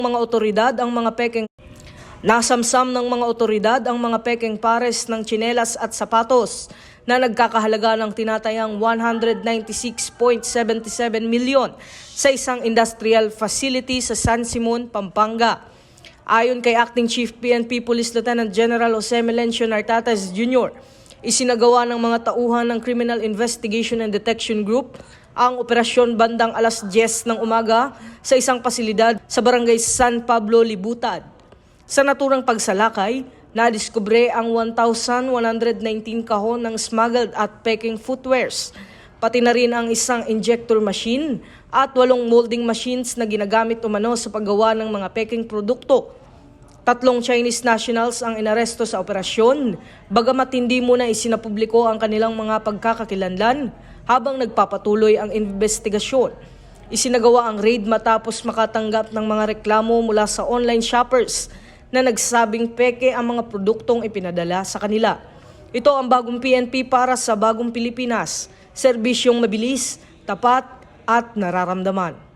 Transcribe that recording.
Mga otoridad ang mga pekeng Nasamsam ng mga otoridad ang mga pekeng pares ng tsinelas at sapatos na nagkakahalaga ng tinatayang 196.77 milyon sa isang industrial facility sa San Simon, Pampanga. Ayon kay Acting Chief PNP Police Lieutenant General Jose Melencio Nartates Jr., isinagawa ng mga tauhan ng Criminal Investigation and Detection Group ang operasyon bandang alas 10 ng umaga sa isang pasilidad sa barangay San Pablo, Libutad. Sa naturang pagsalakay, nadiskubre ang 1,119 kahon ng smuggled at peking footwears, pati na rin ang isang injector machine at 8 molding machines na ginagamit umano sa paggawa ng mga peking produkto. 3 Chinese nationals ang inaresto sa operasyon, bagamat hindi muna isinapubliko ang kanilang mga pagkakakilanlan habang nagpapatuloy ang investigasyon. Isinagawa ang raid matapos makatanggap ng mga reklamo mula sa online shoppers na nagsabing peke ang mga produktong ipinadala sa kanila. Ito ang bagong PNP para sa bagong Pilipinas, serbisyong mabilis, tapat at nararamdaman.